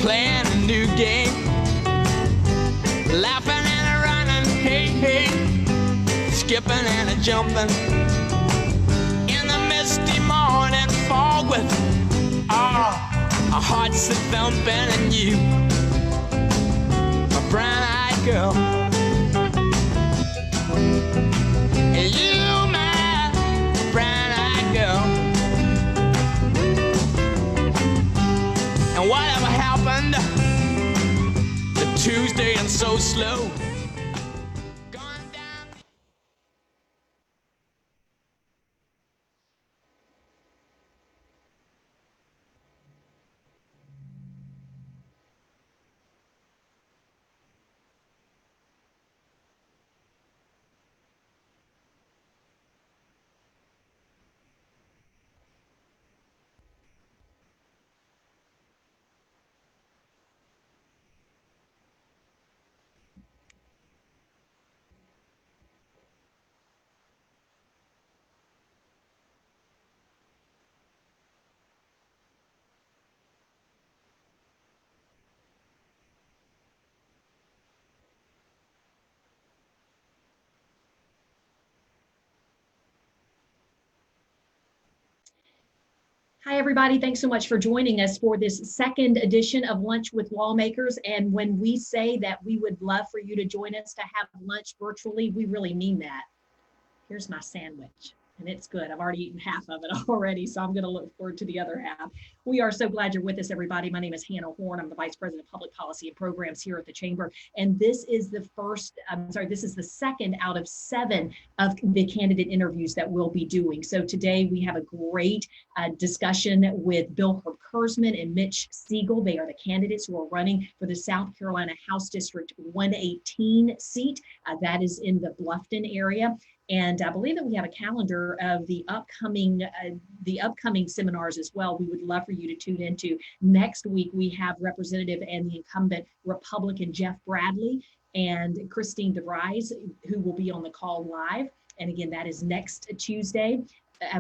playing a new game, laughing and a running, hey, hey, skipping and a jumping in the misty morning fog with our hearts a thumping, and you, my brown-eyed girl, and you, my brown-eyed girl. And whatever happened to Tuesday and so slow? Gone down. Hi, everybody. Thanks so much for joining us for this second edition of Lunch with Lawmakers. And when we say that we would love for you to join us to have lunch virtually, we really mean that. Here's my sandwich, and it's good. I've already eaten half of it already, so I'm going to look forward to the other half. We are so glad you're with us, everybody. My name is Hannah Horn. I'm the Vice President of Public Policy and Programs here at the Chamber. And this is this is the second out of 7 of the candidate interviews that we'll be doing. So today we have a great discussion with Bill Herb Kurzman and Mitch Siegel. They are the candidates who are running for the South Carolina House District 118 seat. That is in the Bluffton area. And I believe that we have a calendar of the upcoming seminars as well. We would love for you to tune into. Next week, we have Representative and the incumbent Republican Jeff Bradley and Christine DeVries, who will be on the call live. And again, that is next Tuesday.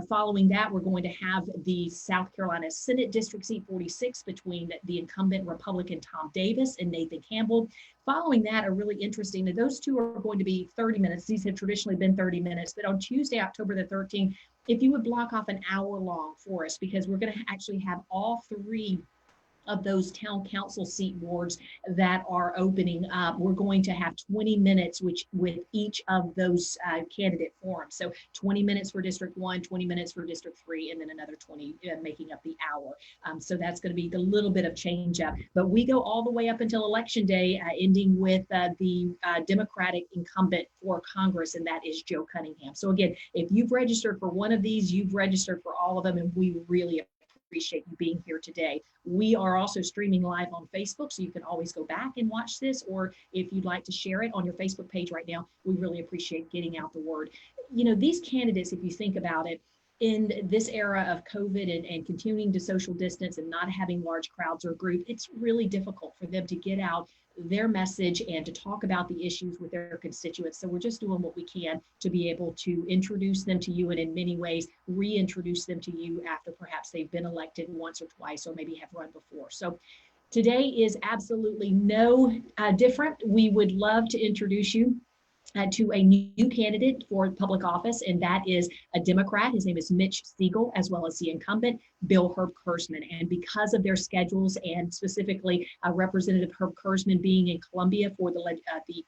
Following that, we're going to have the South Carolina Senate District Seat 46 between the incumbent Republican Tom Davis and Nathan Campbell. Following that are really interesting. Now, those two are going to be 30 minutes. These have traditionally been 30 minutes, but on Tuesday, October the 13th, if you would block off an hour long for us, because we're going to actually have all 3 of those town council seat wards that are opening up. We're going to have 20 minutes with each of those candidate forums. So 20 minutes for District 1, 20 minutes for District 3, and then another 20 making up the hour. So that's going to be a little bit of change up. But we go all the way up until Election Day, ending with the Democratic incumbent for Congress, and that is Joe Cunningham. So again, if you've registered for one of these, you've registered for all of them, and we really appreciate you being here today. We are also streaming live on Facebook, so you can always go back and watch this, or if you'd like to share it on your Facebook page right now, we really appreciate getting out the word. You know, these candidates, if you think about it, in this era of COVID and continuing to social distance and not having large crowds or group, it's really difficult for them to get out their message and to talk about the issues with their constituents. So we're just doing what we can to be able to introduce them to you, and in many ways reintroduce them to you after perhaps they've been elected once or twice or maybe have run before. So today is absolutely no different. We would love to introduce you to a new candidate for public office, and that is a Democrat. His name is Mitch Siegel, as well as the incumbent, Bill Herb Kurzman. And because of their schedules, and specifically Representative Herb Kurzman being in Columbia for the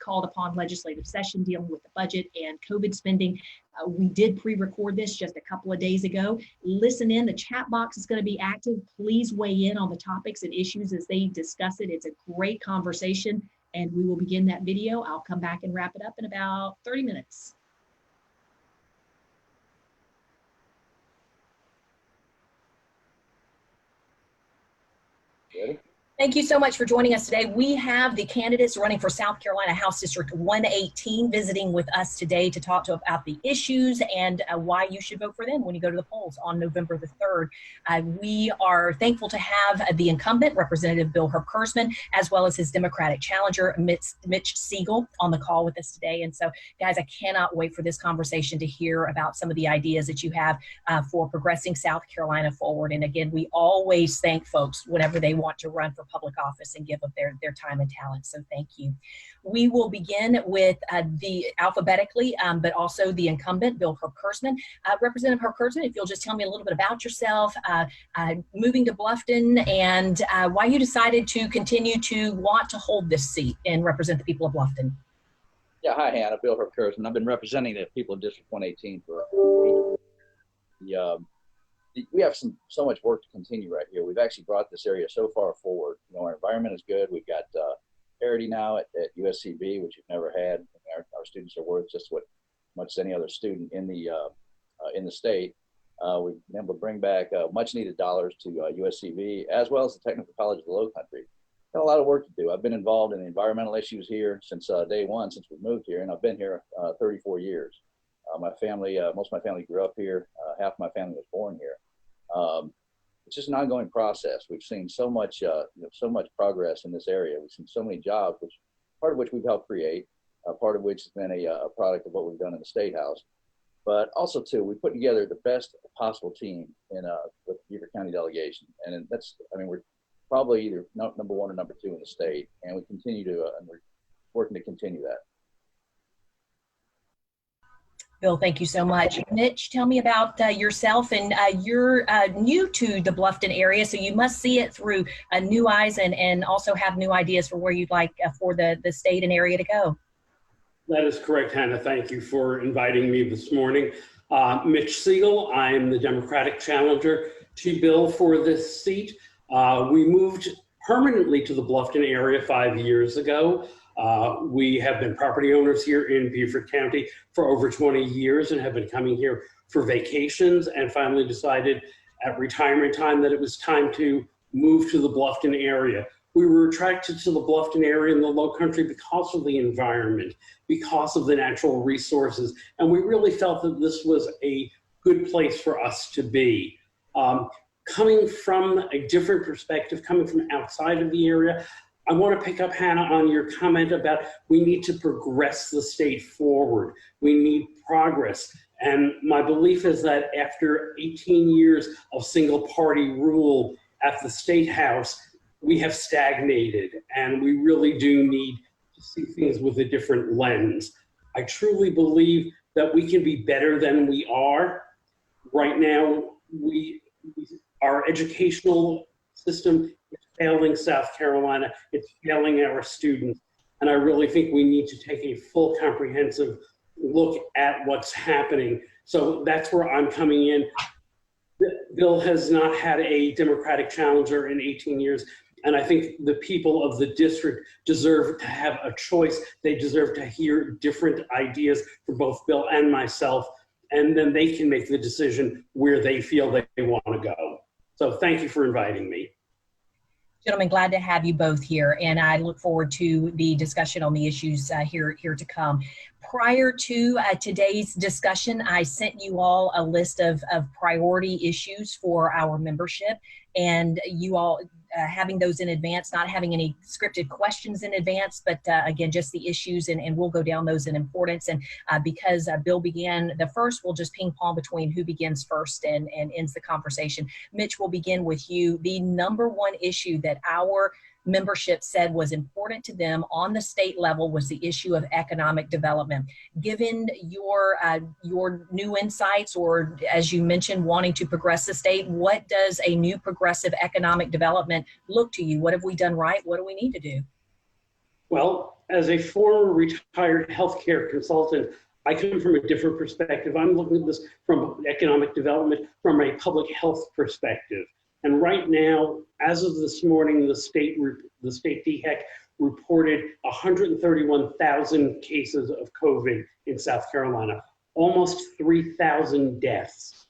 called upon legislative session dealing with the budget and COVID spending, we did pre-record this just a couple of days ago. Listen in, the chat box is going to be active. Please weigh in on the topics and issues as they discuss it. It's a great conversation. And we will begin that video. I'll come back and wrap it up in about 30 minutes. Ready? Thank you so much for joining us today. We have the candidates running for South Carolina House District 118 visiting with us today to talk about the issues and why you should vote for them when you go to the polls on November the 3rd. We are thankful to have the incumbent, Representative Bill Herb Kurzman, as well as his Democratic challenger, Mitch Siegel, on the call with us today. And so, guys, I cannot wait for this conversation to hear about some of the ideas that you have for progressing South Carolina forward. And again, we always thank folks whenever they want to run for public office and give up their time and talent. So thank you. We will begin with the alphabetically, but also the incumbent, Bill Herb-Kurzman. Representative Herb-Kurzman, if you'll just tell me a little bit about yourself, moving to Bluffton, and why you decided to continue to want to hold this seat and represent the people of Bluffton. Yeah, hi, Hannah. Bill Herb-Kurzman. I've been representing the people of District 118 for we have so much work to continue right here. We've actually brought this area so far forward. You know, our environment is good. We've got parity now at USCB, which we've never had. Our students are worth just what much as any other student in the state. We've been able to bring back much needed dollars to USCB, as well as the Technical College of the Lowcountry. Got a lot of work to do. I've been involved in the environmental issues here since day one, since we moved here, and I've been here 34 years. My family, most of my family grew up here. Half my family was born here. It's just an ongoing process. We've seen so much, so much progress in this area. We've seen so many jobs, part of which we've helped create, part of which has been a product of what we've done in the State House. But also, too, we put together the best possible team with the Beaufort County delegation, and we're probably either number one or number two in the state, and we continue to, and we're working to continue that. Bill, thank you so much. Mitch, tell me about yourself, and you're new to the Bluffton area, so you must see it through new eyes and also have new ideas for where you'd like for the state and area to go. That is correct, Hannah. Thank you for inviting me this morning. Mitch Siegel, I'm the Democratic challenger to Bill for this seat. We moved permanently to the Bluffton area 5 years ago. We have been property owners here in Beaufort County for over 20 years and have been coming here for vacations, and finally decided at retirement time that it was time to move to the Bluffton area. We were attracted to the Bluffton area in the Lowcountry because of the environment, because of the natural resources, and we really felt that this was a good place for us to be. Coming from a different perspective, coming from outside of the area, I want to pick up, Hannah, on your comment about we need to progress the state forward. We need progress. And my belief is that after 18 years of single party rule at the State House, we have stagnated, and we really do need to see things with a different lens. I truly believe that we can be better than we are. Right now, our educational system is failing South Carolina. It's failing our students. And I really think we need to take a full comprehensive look at what's happening. So that's where I'm coming in. Bill has not had a Democratic challenger in 18 years. And I think the people of the district deserve to have a choice. They deserve to hear different ideas from both Bill and myself. And then they can make the decision where they feel they want to go. So thank you for inviting me. Gentlemen, glad to have you both here, and I look forward to the discussion on the issues here to come. Prior to today's discussion, I sent you all a list of priority issues for our membership, and you all having those in advance, not having any scripted questions in advance, but again, just the issues, and we'll go down those in importance. And because Bill began the first, we'll just ping pong between who begins first and ends the conversation. Mitch, we'll begin with you. The number one issue that our membership said was important to them on the state level was the issue of economic development. Given your new insights, or as you mentioned, wanting to progress the state, what does a new progressive economic development look to you? What have we done right? What do we need to do? Well, as a former retired healthcare consultant, I come from a different perspective. I'm looking at this from economic development, from a public health perspective. And right now, as of this morning, the state DHEC reported 131,000 cases of COVID in South Carolina, almost 3,000 deaths.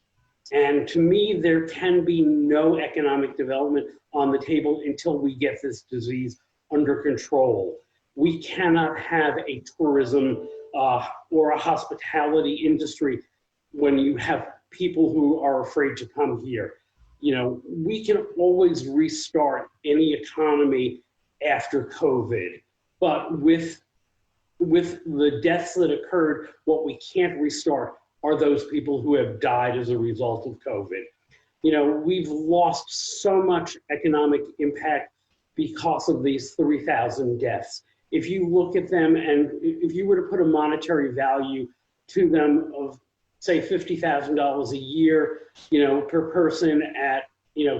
And to me, there can be no economic development on the table until we get this disease under control. We cannot have a tourism or a hospitality industry when you have people who are afraid to come here. You know, we can always restart any economy after COVID, but with the deaths that occurred, what we can't restart are those people who have died as a result of COVID. You know, we've lost so much economic impact because of these 3,000 deaths. If you look at them and if you were to put a monetary value to them of, say, $50,000 a year, per person at,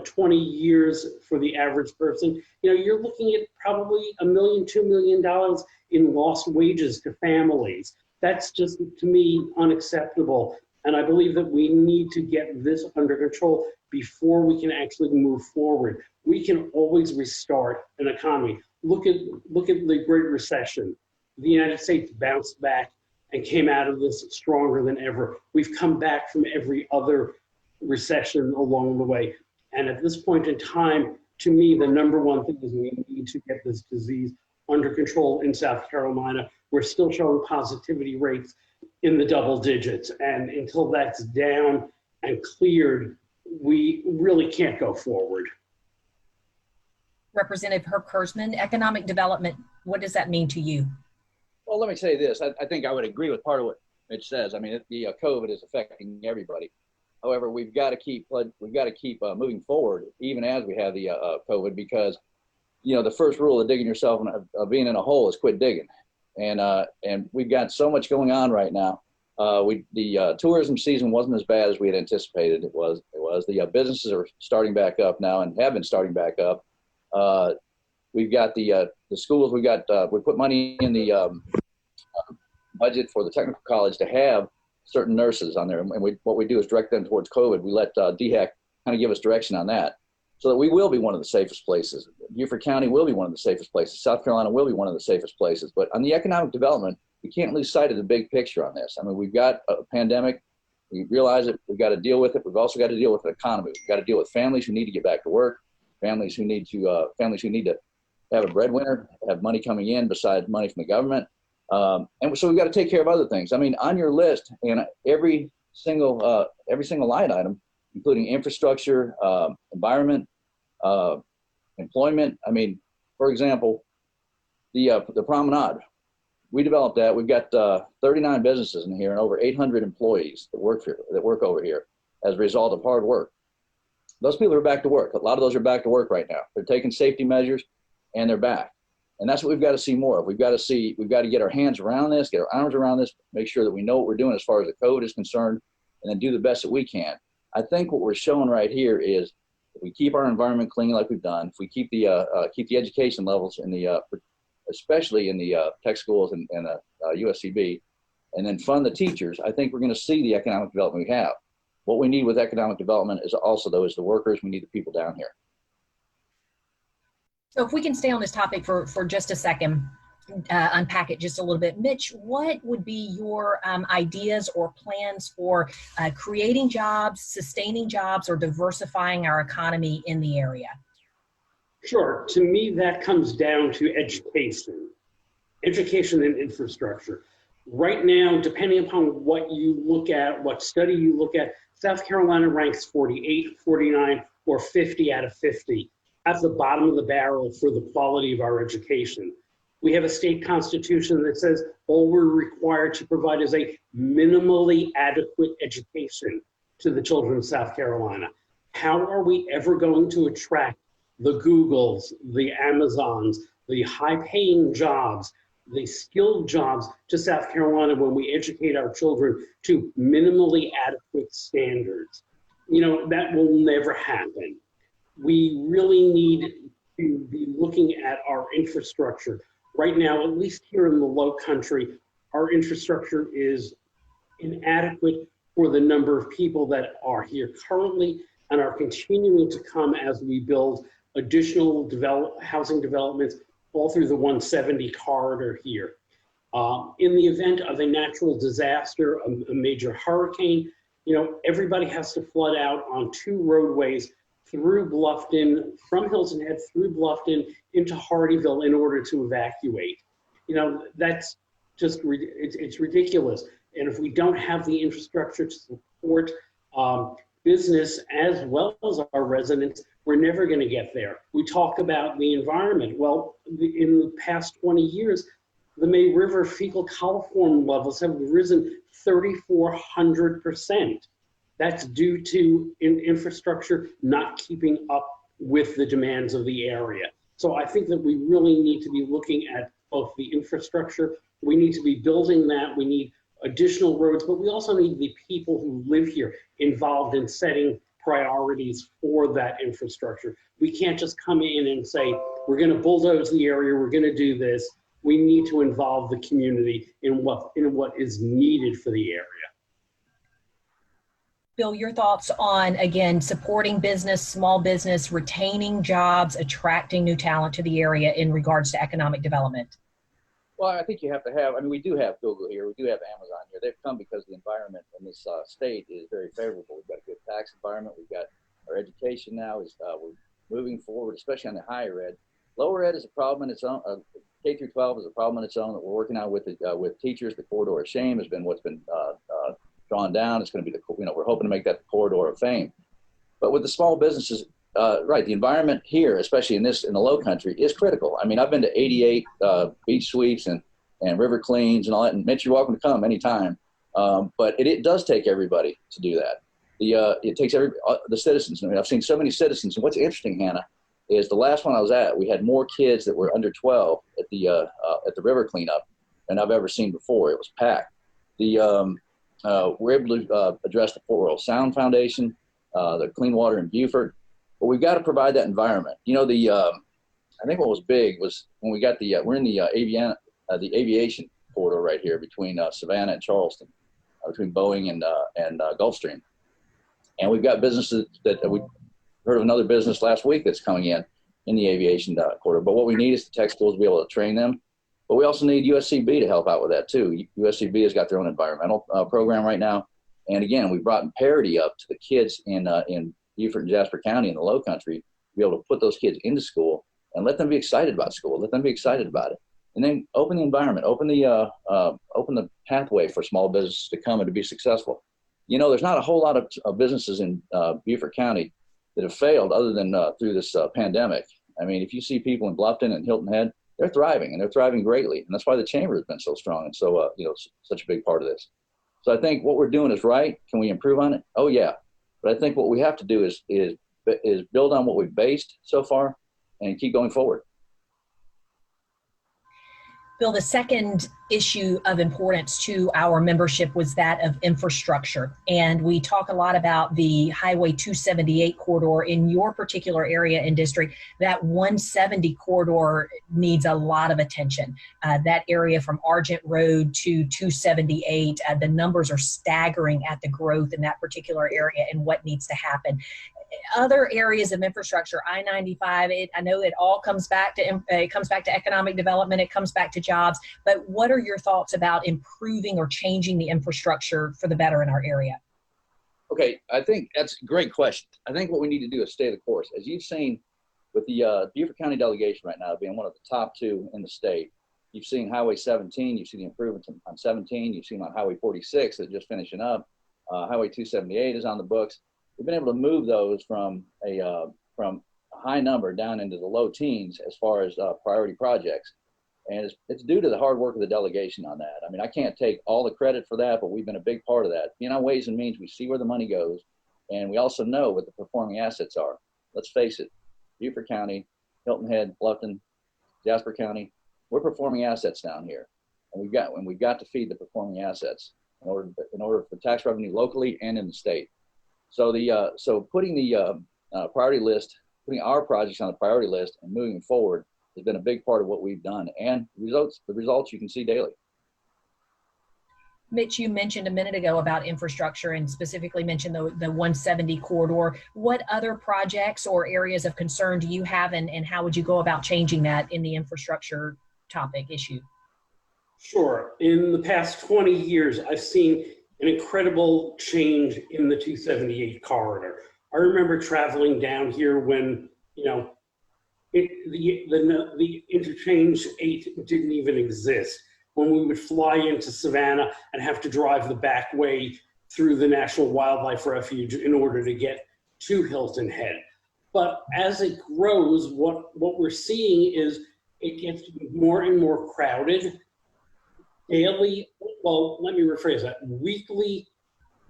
20 years for the average person, you're looking at probably $1 million, $2 million in lost wages to families. That's just, to me, unacceptable. And I believe that we need to get this under control before we can actually move forward. We can always restart an economy. Look at the Great Recession. The United States bounced back and came out of this stronger than ever. We've come back from every other recession along the way. And at this point in time, to me, the number one thing is we need to get this disease under control in South Carolina. We're still showing positivity rates in the double digits. And until that's down and cleared, we really can't go forward. Representative Herb Kurzman, economic development, what does that mean to you? Well, let me say this. I think I would agree with part of what Mitch says. I mean, the COVID is affecting everybody. However, we've got to keep moving forward, even as we have the COVID, because the first rule of digging yourself of being in a hole is quit digging, and we've got so much going on right now. The tourism season wasn't as bad as we had anticipated. It was. The businesses are starting back up now and have been starting back up. We've got the schools. We put money in the budget for the technical college to have certain nurses on there, and what we do is direct them towards COVID. We let DHEC kind of give us direction on that, so that we will be one of the safest places. Beaufort County will be one of the safest places. South Carolina will be one of the safest places. But on the economic development, we can't lose sight of the big picture on this. I mean, we've got a pandemic. We realize it. We've got to deal with it. We've also got to deal with the economy. We've got to deal with families who need to get back to work, families who need to have a breadwinner, have money coming in besides money from the government. And so we've got to take care of other things. I mean, on your list, and every single line item, including infrastructure, environment, employment. I mean, for example, the promenade. We developed that. We've got 39 businesses in here and over 800 employees that work over here as a result of hard work. Those people are back to work. A lot of those are back to work right now. They're taking safety measures and they're back. And that's what we've got to see more of. We've got to get our hands around this, get our arms around this, make sure that we know what we're doing as far as the COVID is concerned, and then do the best that we can. I think what we're showing right here is if we keep our environment clean like we've done, if we keep the education levels in the especially in the tech schools and USCB, and then fund the teachers, I think we're going to see the economic development we have. What we need with economic development is also, though, is the workers. We need the people down here. So if we can stay on this topic for just a second, unpack it just a little bit. Mitch, what would be your ideas or plans for creating jobs, sustaining jobs, or diversifying our economy in the area? Sure. To me, that comes down to education and infrastructure. Right now, depending upon what you look at, what study you look at, South Carolina ranks 48, 49, or 50 out of 50 at the bottom of the barrel for the quality of our education. We have a state constitution that says all we're required to provide is a minimally adequate education to the children of South Carolina. How are we ever going to attract the Googles, the Amazons, the high-paying jobs, the skilled jobs to South Carolina when we educate our children to minimally adequate standards? That will never happen. We really need to be looking at our infrastructure. Right now, at least here in the Low Country, our infrastructure is inadequate for the number of people that are here currently and are continuing to come as we build additional housing developments all through the 170 corridor here. In the event of a natural disaster, a major hurricane, everybody has to flood out on two roadways through Bluffton, from Hilton Head through Bluffton into Hardeeville in order to evacuate. That's just, it's ridiculous. And if we don't have the infrastructure to support business as well as our residents, we're never going to get there. We talk about the environment. Well, in the past 20 years, the May River fecal coliform levels have risen 3,400%. That's due to infrastructure not keeping up with the demands of the area. So I think that we really need to be looking at both the infrastructure, we need to be building that, we need additional roads, but we also need the people who live here involved in setting priorities for that infrastructure. We can't just come in and say, we're going to bulldoze the area, we're going to do this. We need to involve the community in what is needed for the area. Bill, your thoughts on, again, supporting business, small business, retaining jobs, attracting new talent to the area in regards to economic development? Well, I think you have to have, I mean, we do have Google here, we do have Amazon here. They've come because the environment in this state is very favorable. We've got a good tax environment. We've got our education now is, we're moving forward, especially on the higher ed. Lower ed is a problem in its own. K through 12 is a problem in its own that we're working on with teachers. The corridor of shame has been what's been drawn down. It's going to be we're hoping to make that the corridor of fame. But with the small businesses, right, the environment here, especially in the low country, is critical. I mean, I've been to 88 beach sweeps and river cleans and all that. And Mitch, you're welcome to come anytime. But it does take everybody to do that. It takes the citizens. I mean, I've seen so many citizens. And what's interesting, Hannah, is the last one I was at, we had more kids that were under 12 at the river cleanup than I've ever seen before. It was packed. We're able to address the Port Royal Sound Foundation, the clean water in Beaufort, but we've got to provide that environment. You know, I think what was big was when we got we're in the aviation corridor right here between Savannah and Charleston, between Boeing and Gulfstream, and we've got businesses that we heard of another business last week that's coming in the aviation corridor. But what we need is the tech schools to be able to train them. But we also need USCB to help out with that too. USCB has got their own environmental program right now. And again, we brought parity up to the kids in Beaufort and Jasper County in the low country to be able to put those kids into school and let them be excited about school, let them be excited about it. And then open the environment, open the pathway for small businesses to come and to be successful. You know, there's not a whole lot of businesses in Beaufort County that have failed other than through this pandemic. I mean, if you see people in Bluffton and Hilton Head, they're thriving, and they're thriving greatly. And that's why the chamber has been so strong and so, such a big part of this. So I think what we're doing is right. Can we improve on it? Oh, yeah. But I think what we have to do is build on what we've based so far and keep going forward. Bill, the second issue of importance to our membership was that of infrastructure. And we talk a lot about the Highway 278 corridor in your particular area and district. That 170 corridor needs a lot of attention. That area from Argent Road to 278, the numbers are staggering at the growth in that particular area and what needs to happen. Other areas of infrastructure, I-95, I know it all comes back to economic development, it comes back to jobs, but what are your thoughts about improving or changing the infrastructure for the better in our area? Okay, I think that's a great question. I think what we need to do is stay the course. As you've seen with the Beaufort County delegation right now being one of the top two in the state, you've seen Highway 17, you've seen the improvements on 17, you've seen on Highway 46 that's just finishing up, Highway 278 is on the books. We've been able to move those from a high number down into the low teens as far as priority projects. And it's due to the hard work of the delegation on that. I mean, I can't take all the credit for that, but we've been a big part of that. Being on Ways and Means, we see where the money goes, and we also know what the performing assets are. Let's face it, Beaufort County, Hilton Head, Bluffton, Jasper County, we're performing assets down here. And we've got to feed the performing assets in order for tax revenue locally and in the state. So so putting the priority list, putting our projects on the priority list and moving forward has been a big part of what we've done, and the results you can see daily. Mitch, you mentioned a minute ago about infrastructure and specifically mentioned the 170 corridor. What other projects or areas of concern do you have, and how would you go about changing that in the infrastructure topic issue? Sure. In the past 20 years, I've seen an incredible change in the 278 corridor. I remember traveling down here when, the interchange 8 didn't even exist. When we would fly into Savannah and have to drive the back way through the National Wildlife Refuge in order to get to Hilton Head. But as it grows, what we're seeing is it gets more and more crowded. Daily, well, let me rephrase that. Weekly,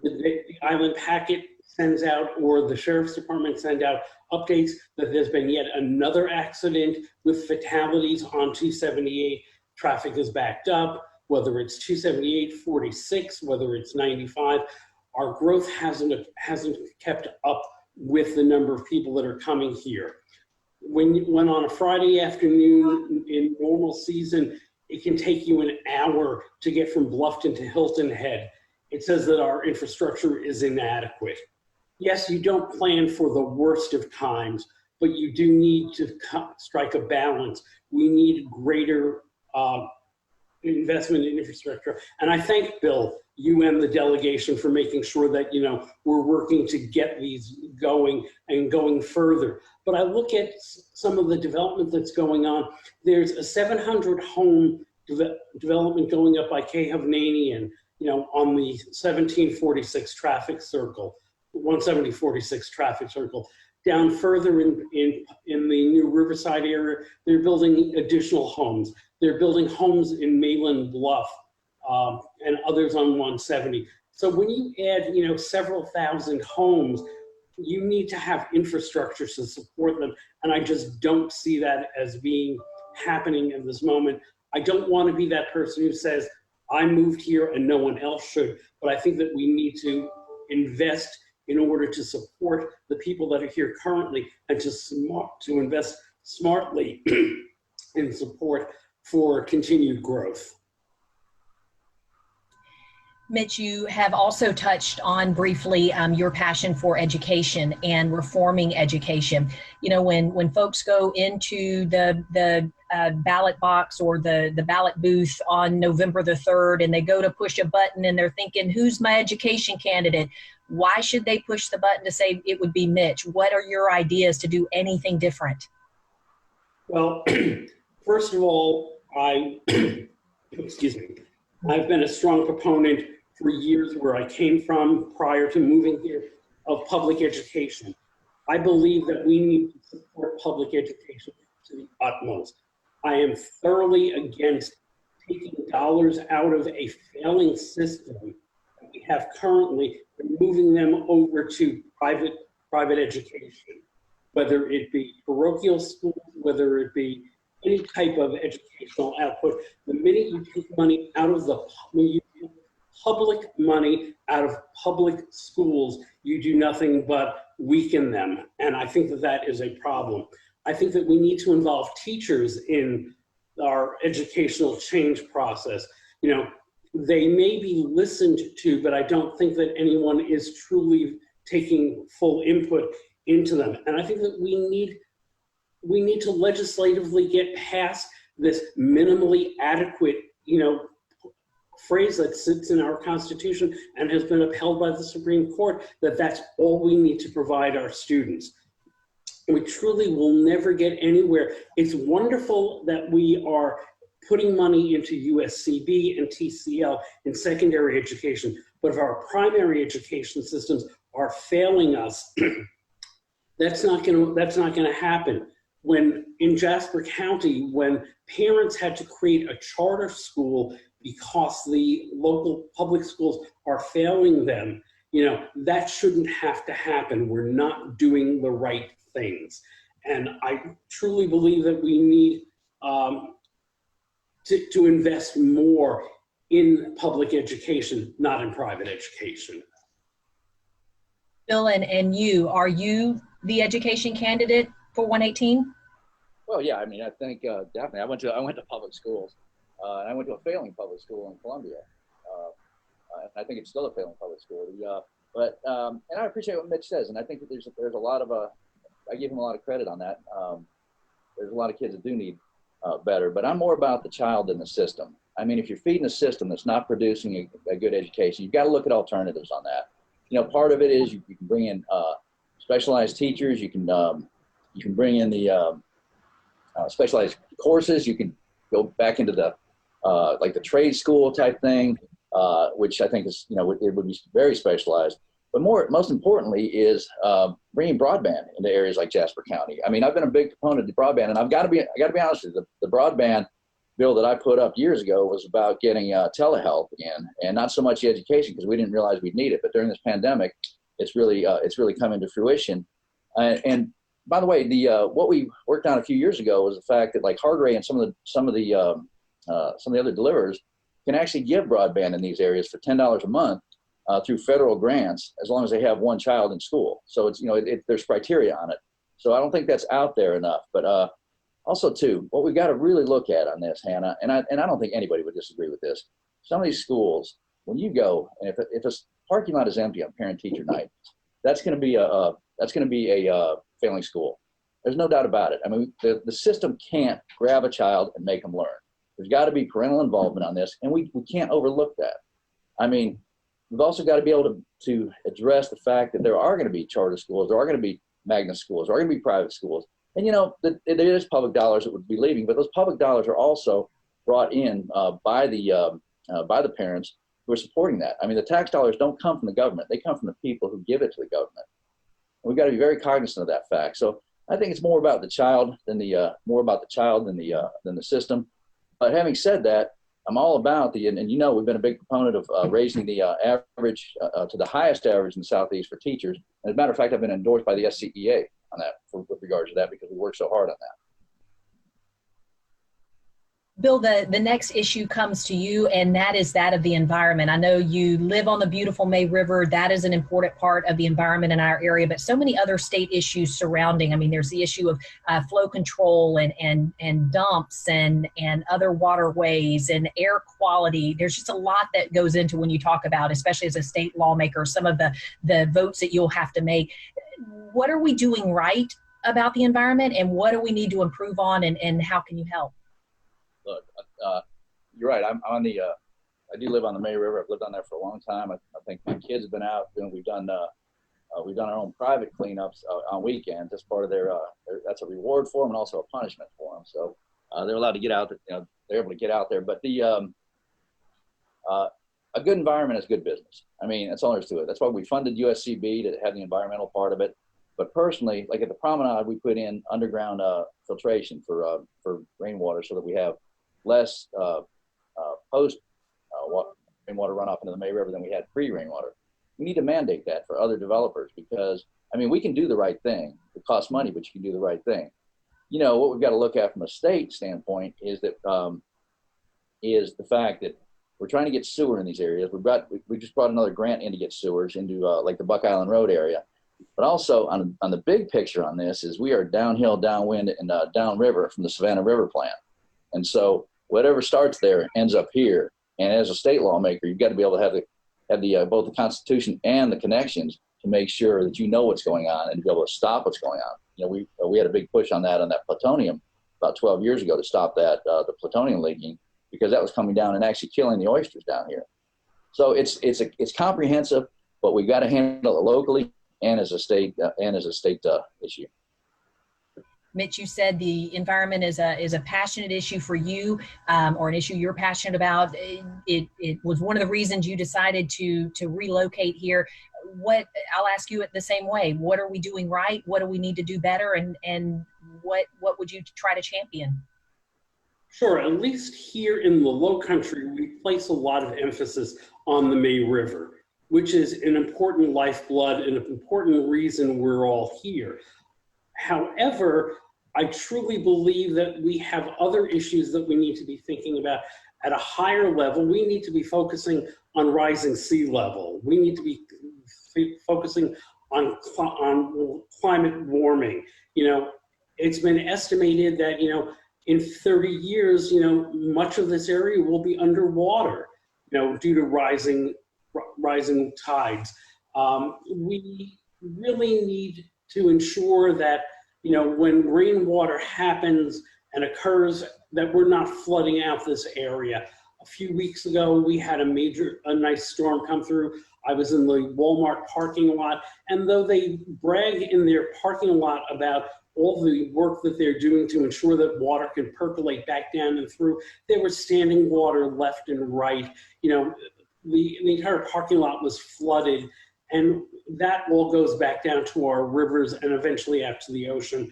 the Island Packet sends out, or the sheriff's department send out updates that there's been yet another accident with fatalities on 278, traffic is backed up, whether it's 278, 46, whether it's 95, our growth hasn't kept up with the number of people that are coming here. When on a Friday afternoon in normal season, it can take you an hour to get from Bluffton to Hilton Head. It says that our infrastructure is inadequate. Yes, you don't plan for the worst of times, but you do need to strike a balance. We need greater investment in infrastructure. And I thank Bill, you and the delegation for making sure that, you know, we're working to get these going and going further. But I look at some of the development that's going on. There's a 700 home development going up by Cahavnanian, you know, on the 1746 traffic circle, 17046 traffic circle. Down further in the new Riverside area, they're building additional homes. They're building homes in Mayland Bluff and others on 170. So when you add, you know, several thousand homes, you need to have infrastructure to support them. And I just don't see that as being happening at this moment. I don't want to be that person who says, I moved here and no one else should, but I think that we need to invest in order to support the people that are here currently and to invest smartly in support for continued growth. Mitch, you have also touched on briefly your passion for education and reforming education. You know, when folks go into the ballot box or the ballot booth on November the 3rd and they go to push a button and they're thinking, who's my education candidate? Why should they push the button to say it would be Mitch? What are your ideas to do anything different? Well, first of all, excuse me, I've been a strong proponent for years where I came from prior to moving here of public education. I believe that we need to support public education to the utmost. I am thoroughly against taking dollars out of a failing system that we have currently and moving them over to private education, whether it be parochial schools, whether it be any type of educational output. The minute you take money out of public money out of public schools, you do nothing but weaken them. And I think that that is a problem. I think that we need to involve teachers in our educational change process. You know, they may be listened to, but I don't think that anyone is truly taking full input into them. And I think that we need to legislatively get past this minimally adequate, you know, phrase that sits in our Constitution and has been upheld by the Supreme Court, that that's all we need to provide our students. We truly will never get anywhere. It's wonderful that we are putting money into USCB and TCL in secondary education, but if our primary education systems are failing us, that's not going to happen. When in Jasper County, when parents had to create a charter school because the local public schools are failing them, you know, that shouldn't have to happen. We're not doing the right things. And I truly believe that we need to invest more in public education, not in private education. Bill, and you, are you the education candidate for 118? Well, yeah, I mean, I think definitely. I went to public schools. And I went to a failing public school in Columbia. And I think it's still a failing public school. And I appreciate what Mitch says. And I think that there's a lot of, I give him a lot of credit on that. There's a lot of kids that do need better, but I'm more about the child than the system. I mean, if you're feeding a system that's not producing a good education, you've got to look at alternatives on that. You know, part of it is you can bring in specialized teachers. You can bring in the specialized courses. You can go back into the like the trade school type thing, which I think is, you know, it would be very specialized. But most importantly is bringing broadband into areas like Jasper County. I mean, I've been a big proponent of the broadband, and I got to be honest with you, the broadband bill that I put up years ago was about getting telehealth in, and not so much the education, because we didn't realize we'd need it. But during this pandemic, it's really coming to fruition. And by the way, what we worked on a few years ago was the fact that like Hargray and some of the other deliverers can actually give broadband in these areas for $10 a month through federal grants, as long as they have one child in school. So it's, there's criteria on it. So I don't think that's out there enough. But also too, what we got to really look at on this, Hannah, and I don't think anybody would disagree with this. Some of these schools, when you go, and if a parking lot is empty on parent-teacher night, that's going to be a failing school. There's no doubt about it. I mean, the system can't grab a child and make them learn. There's got to be parental involvement on this, and we can't overlook that. I mean, we've also got to be able to address the fact that there are going to be charter schools, there are going to be magnet schools, there are going to be private schools. And there is public dollars that would be leaving, but those public dollars are also brought in by the parents who are supporting that. I mean, the tax dollars don't come from the government; they come from the people who give it to the government. And we've got to be very cognizant of that fact. So I think it's more about the child than the system. But having said that, I'm all about and we've been a big proponent of raising the average to the highest average in the Southeast for teachers. And as a matter of fact, I've been endorsed by the SCEA on that with regards to that, because we work so hard on that. Bill, the next issue comes to you, and that is that of the environment. I know you live on the beautiful May River. That is an important part of the environment in our area, but so many other state issues surrounding. I mean, there's the issue of flow control and dumps and other waterways and air quality. There's just a lot that goes into when you talk about, especially as a state lawmaker, some of the votes that you'll have to make. What are we doing right about the environment, and what do we need to improve on, and how can you help? Look, you're right. I do live on the May River. I've lived on there for a long time. I think my kids have been out. We've done our own private cleanups on weekends. That's part of that's a reward for them and also a punishment for them. So they're allowed to get out. They're able to get out there. But a good environment is good business. I mean, that's all there is to it. That's why we funded USCB to have the environmental part of it. But personally, like at the promenade, we put in underground filtration for rainwater, so that we have less rainwater runoff into the May River than we had pre-rainwater. We need to mandate that for other developers, because, I mean, we can do the right thing. It costs money, but you can do the right thing. What we've got to look at from a state standpoint is that is the fact that we're trying to get sewer in these areas. We just brought another grant in to get sewers into like the Buck Island Road area. But also on the big picture on this is we are downhill, downwind, and downriver from the Savannah River plant. And so whatever starts there ends up here. And as a state lawmaker, you've got to be able to have both the Constitution and the connections to make sure that you know what's going on and to be able to stop what's going on. We had a big push on that plutonium about 12 years ago to stop that the plutonium leaking, because that was coming down and actually killing the oysters down here. So it's comprehensive, but we've got to handle it locally and as a state issue. Mitch, you said the environment is a passionate issue for you, or an issue you're passionate about. It was one of the reasons you decided to relocate here. I'll ask you it the same way. What are we doing right? What do we need to do better? And what would you try to champion? Sure. At least here in the Low Country, we place a lot of emphasis on the May River, which is an important lifeblood and an important reason we're all here. However, I truly believe that we have other issues that we need to be thinking about at a higher level. We need to be focusing on rising sea level. We need to be focusing on climate warming. It's been estimated that, in 30 years, much of this area will be underwater, due to rising tides. We really need to ensure that, when rainwater happens and occurs, that we're not flooding out this area. A few weeks ago, we had a nice storm come through. I was in the Walmart parking lot, and though they brag in their parking lot about all the work that they're doing to ensure that water can percolate back down and through, there was standing water left and right. The entire parking lot was flooded, and that all goes back down to our rivers and eventually out to the ocean.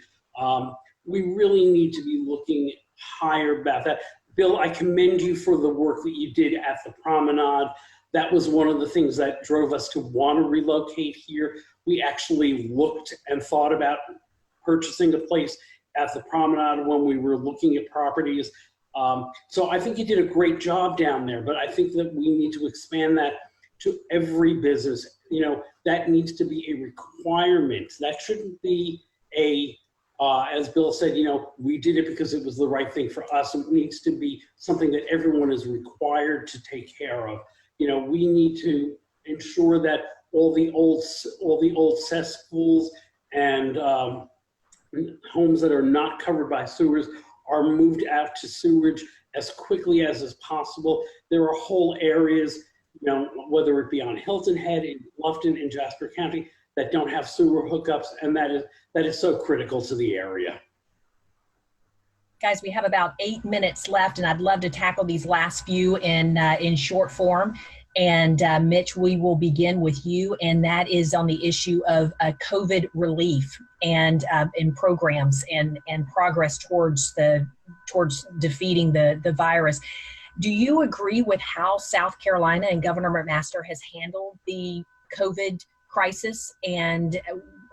We really need to be looking higher about that. Bill, I commend you for the work that you did at the promenade. that was one of the things that drove us to want to relocate here. We actually looked and thought about purchasing a place at the promenade when we were looking at properties. So I think you did a great job down there, but I think that we need to expand that to every business. You know, that needs to be a requirement. That shouldn't be as Bill said, you know, we did it because it was the right thing for us. It needs to be something that everyone is required to take care of. You know, we need to ensure that all the old cesspools and homes that are not covered by sewers are moved out to sewage as quickly as is possible. There are whole areas, you know, whether it be on Hilton Head, in Bluffton, in Jasper County, that don't have sewer hookups, and that is so critical to the area. Guys, we have about 8 minutes left, and I'd love to tackle these last few in short form. And Mitch, we will begin with you, and that is on the issue of COVID relief and in programs and progress towards defeating the virus. Do you agree with how South Carolina and Governor McMaster has handled the COVID crisis? And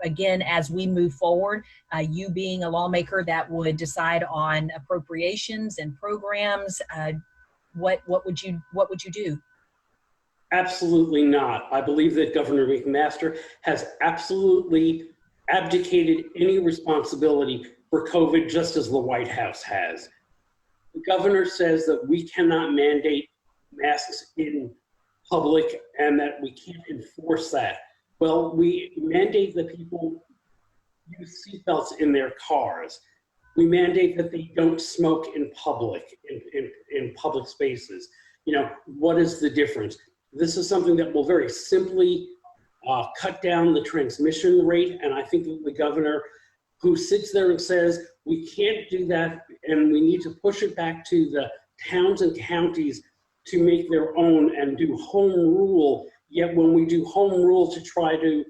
again, as we move forward, you being a lawmaker that would decide on appropriations and programs, what would you do? Absolutely not. I believe that Governor McMaster has absolutely abdicated any responsibility for COVID, just as the White House has. The governor says that we cannot mandate masks in public and that we can't enforce that. Well, we mandate that people use seatbelts in their cars. We mandate that they don't smoke in public, in public spaces. You know, what is the difference? This is something that will very simply cut down the transmission rate. And I think that the governor, who sits there and says, we can't do that and we need to push it back to the towns and counties to make their own and do home rule. Yet when we do home rule to try to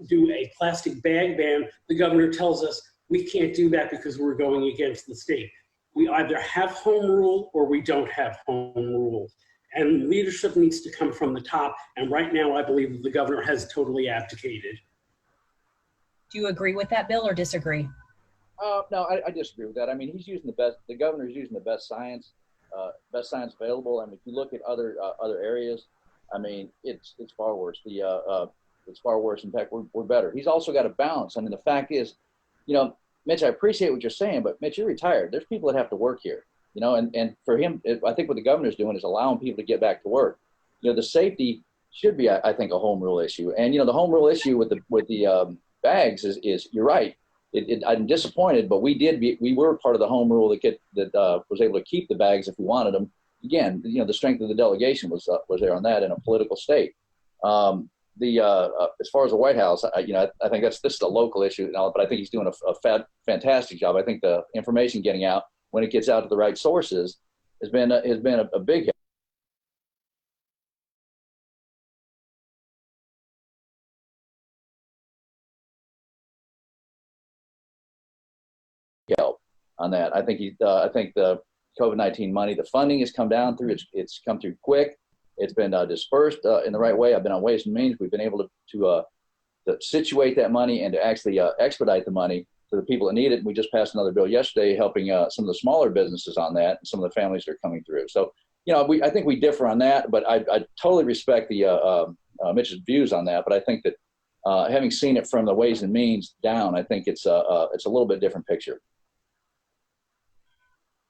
do a plastic bag ban, the governor tells us we can't do that because we're going against the state. We either have home rule or we don't have home rule. And leadership needs to come from the top. And right now, I believe that the governor has totally abdicated. Do you agree with that, Bill, or disagree? No, I disagree with that. I mean, the governor's using the best science available. I mean, if you look at other areas, I mean, it's far worse. It's far worse. In fact, we're better. He's also got a balance. I mean, the fact is, you know, Mitch, I appreciate what you're saying, but Mitch, you're retired. There's people that have to work here, you know, and for him, I think what the governor's doing is allowing people to get back to work. You know, the safety should be, I think, a home rule issue. And, you know, the home rule issue with the bags is you're right. I'm disappointed, but we were part of the home rule that was able to keep the bags if we wanted them. Again, you know, the strength of the delegation was there on that in a political state. As far as the White House, I think this is a local issue now, but I think he's doing a fantastic job. I think the information getting out when it gets out to the right sources has been a big help on that. I think the COVID-19 money, the funding has come down through. It's come through quick. It's been dispersed in the right way. I've been on Ways and Means. We've been able to situate that money and to actually expedite the money to the people that need it. And we just passed another bill yesterday helping some of the smaller businesses on that and some of the families that are coming through. So, you know, I think we differ on that, but I totally respect Mitch's views on that. But I think that having seen it from the Ways and Means down, I think it's a little bit different picture.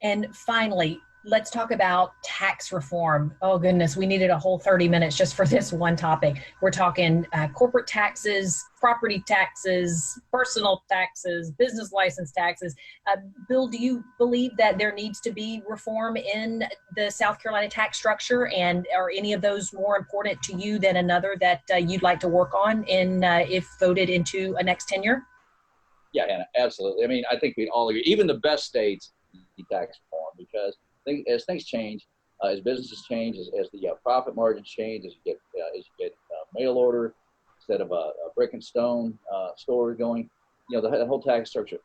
And finally, let's talk about tax reform. Oh goodness, we needed a whole 30 minutes just for this one topic. We're talking corporate taxes, property taxes, personal taxes, business license taxes. Bill, do you believe that there needs to be reform in the South Carolina tax structure? And are any of those more important to you than another that you'd like to work on if voted into a next tenure? Yeah, Hannah, absolutely. I mean, I think we'd all agree, even the best states need tax reform because as things change, as businesses change, as the profit margins change, as you get mail order instead of a brick and stone store going, you know, the whole tax structure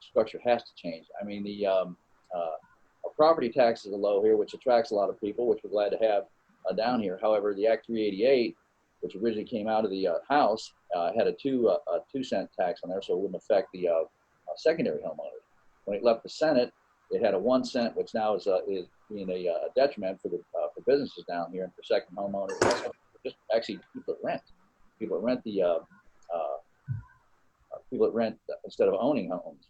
has to change. I mean, our property taxes are low here, which attracts a lot of people, which we're glad to have. down here. However, the Act 388, which originally came out of the House, had a 2-cent tax on there, so it wouldn't affect the secondary homeowners. When it left the Senate, it had a 1 cent, which now is being a detriment for for businesses down here and for second homeowners. Just actually people that rent. People that rent people that rent instead of owning homes.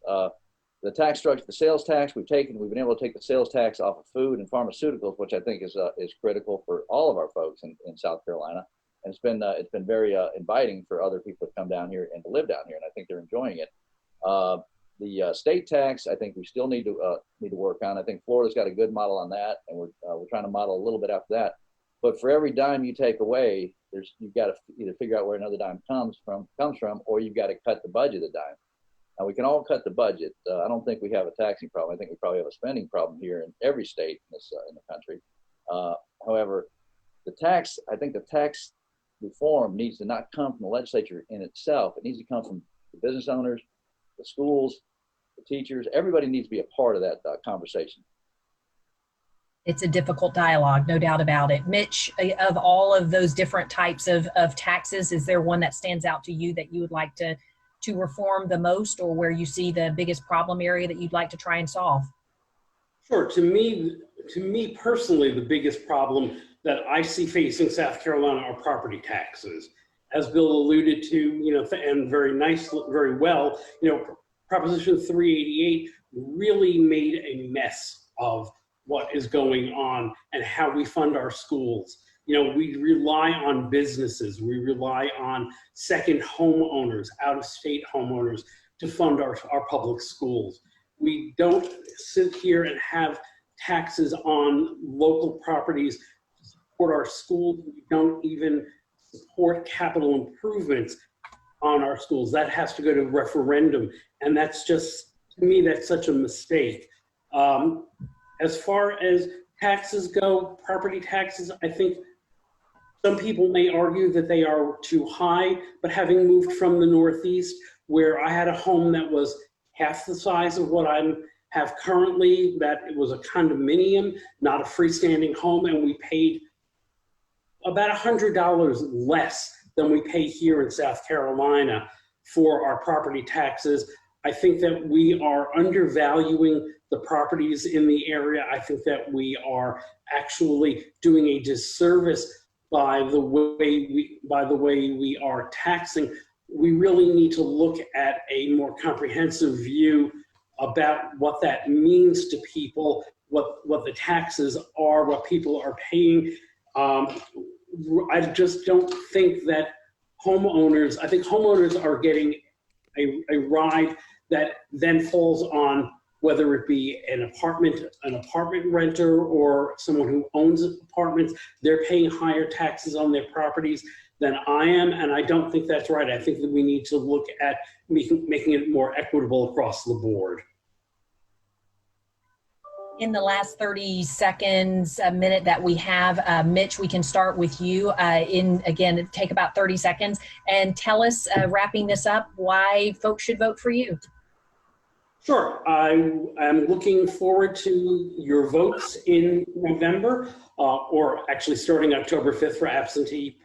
The tax structure, the sales tax, we've been able to take the sales tax off of food and pharmaceuticals, which I think is critical for all of our folks in South Carolina. And it's been very inviting for other people to come down here and to live down here, and I think they're enjoying it. The state tax, I think we still need to work on. I think Florida's got a good model on that, and we're trying to model a little bit after that. But for every dime you take away, you've got to either figure out where another dime comes from, or you've got to cut the budget a dime. Now we can all cut the budget. I don't think we have a taxing problem. I think we probably have a spending problem here in every state in the country. However, I think the tax reform needs to not come from the legislature in itself. It needs to come from the business owners, the schools, the teachers. Everybody needs to be a part of that conversation. It's a difficult dialogue, no doubt about it. Mitch, of all of those different types of taxes, is there one that stands out to you that you would like to reform the most, or where you see the biggest problem area that you'd like to try and solve? Sure. To me personally, the biggest problem that I see facing South Carolina are property taxes. As Bill alluded to, and very well, Proposition 388 really made a mess of what is going on and how we fund our schools. We rely on businesses, we rely on second homeowners, out-of-state homeowners to fund our public schools. We don't sit here and have taxes on local properties to support our schools. We don't even support capital improvements on our schools. That has to go to referendum. And that's just, to me, that's such a mistake. As far as taxes go, property taxes, I think some people may argue that they are too high, but having moved from the Northeast, where I had a home that was half the size of what I have currently, that it was a condominium, not a freestanding home, and we paid about $100 less than we pay here in South Carolina for our property taxes. I think that we are undervaluing the properties in the area. I think that we are actually doing a disservice by the way we are taxing. We really need to look at a more comprehensive view about what that means to people, what the taxes are, what people are paying. I just don't think that I think homeowners are getting a ride that then falls on whether it be an apartment renter or someone who owns apartments. They're paying higher taxes on their properties than I am, and I don't think that's right. I think that we need to look at making it more equitable across the board. In the last 30 seconds, a minute that we have, Mitch, we can start with you. Again, take about 30 seconds and tell us, wrapping this up, why folks should vote for you. Sure. I am looking forward to your votes in November, or actually starting October 5th for absentee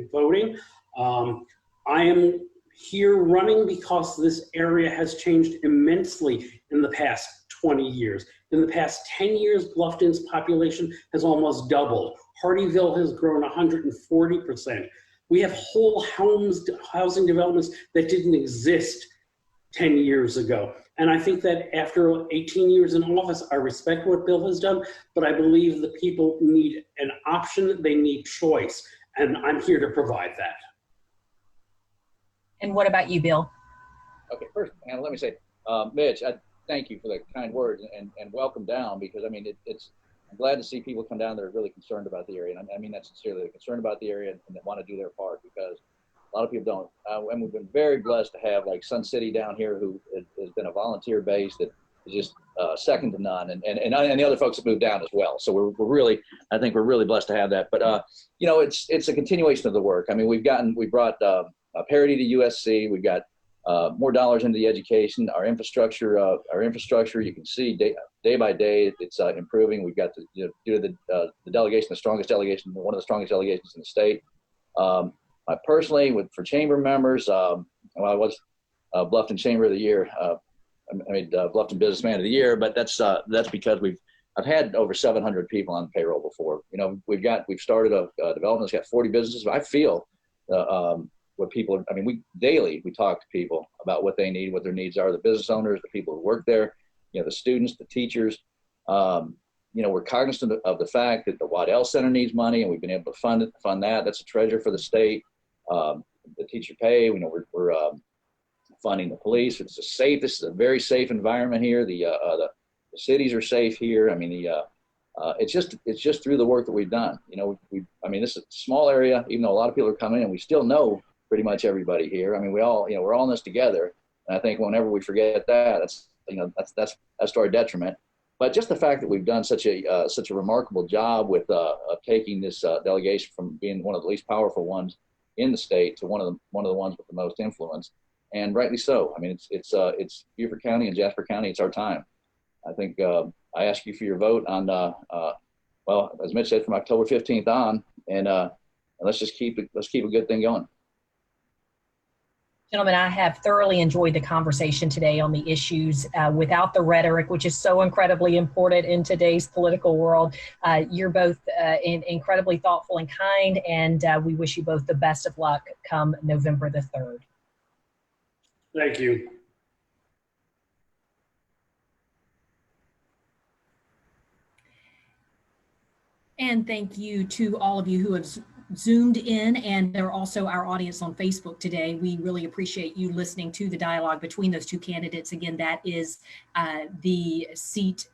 voting. I am here running because this area has changed immensely in the past 20 years. In the past 10 years, Bluffton's population has almost doubled. Hardyville has grown 140%. We have whole housing developments that didn't exist 10 years ago. And I think that after 18 years in office, I respect what Bill has done, but I believe the people need an option, they need choice, and I'm here to provide that. And what about you, Bill? Okay, first, Hannah, let me say, Mitch, I thank you for the kind words and welcome down, because I mean, I'm glad to see people come down that are really concerned about the area. And I mean that sincerely, they're concerned about the area and they want to do their part, because a lot of people don't. And we've been very blessed to have like Sun City down here, who has been a volunteer base that is just second to none. And the other folks have moved down as well. So we're really, I think we're really blessed to have that. But, it's a continuation of the work. I mean, we brought parity to USC. We've got more dollars into the education. Our infrastructure, you can see day by day, it's improving. We've got due to the delegation, the strongest delegation, one of the strongest delegations in the state. I personally, for chamber members, well, I was Bluffton Chamber of the Year. I made Bluffton Businessman of the Year, but that's because I've had over 700 people on payroll before. We've started a development that's got 40 businesses. I feel what people, daily we talk to people about what they need, what their needs are, the business owners, the people who work there, the students, the teachers. We're cognizant of the fact that the Waddell Center needs money, and we've been able to fund that. That's a treasure for the state. The teacher pay, we're funding the police. This is a very safe environment here. The cities are safe here. It's just through the work that we've done. This is a small area, even though a lot of people are coming in, we still know pretty much everybody here. We're all in this together. And I think whenever we forget that, that's to our detriment. But just the fact that we've done such a remarkable job with taking this delegation from being one of the least powerful ones in the state to one of the ones with the most influence, and rightly so. It's Beaufort County and Jasper County. It's our time. I think I ask you for your vote on, as Mitch said, from October 15th on, and let's keep a good thing going. Gentlemen, I have thoroughly enjoyed the conversation today on the issues without the rhetoric, which is so incredibly important in today's political world. You're both incredibly thoughtful and kind, and we wish you both the best of luck come November the 3rd. Thank you. And thank you to all of you who have Zoomed in, and they're also our audience on Facebook today. We really appreciate you listening to the dialogue between those two candidates. Again, that is the seat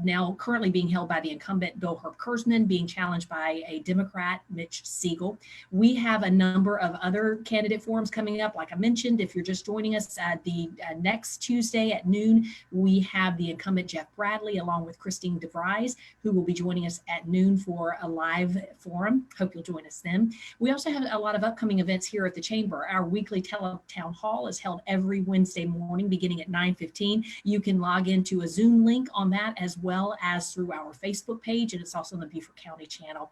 now currently being held by the incumbent Bill Herb Kurzman, being challenged by a Democrat, Mitch Siegel. We have a number of other candidate forums coming up. Like I mentioned, if you're just joining us the next Tuesday at noon, we have the incumbent Jeff Bradley along with Christine DeVries, who will be joining us at noon for a live forum. Hope you'll join us then. We also have a lot of upcoming events here at the Chamber. Our weekly town hall is held every Wednesday morning beginning at 9:15. You can log into a Zoom link on that as well as through our Facebook page, and it's also on the Beaufort County channel.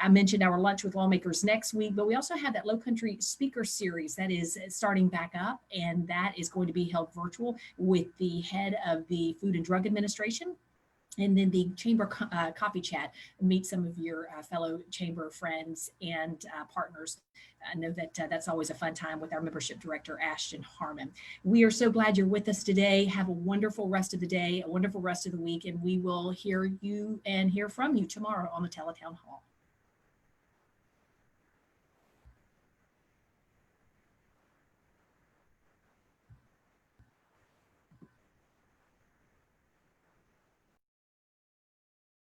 I mentioned our Lunch with Lawmakers next week, but we also have that Low Country Speaker Series that is starting back up, and that is going to be held virtual with the head of the Food and Drug Administration. And then the Chamber Coffee Chat, meet some of your fellow Chamber friends and partners. I know that that's always a fun time with our membership director, Ashton Harmon. We are so glad you're with us today. Have a wonderful rest of the day, a wonderful rest of the week, and we will hear you and hear from you tomorrow on the Teletown Hall.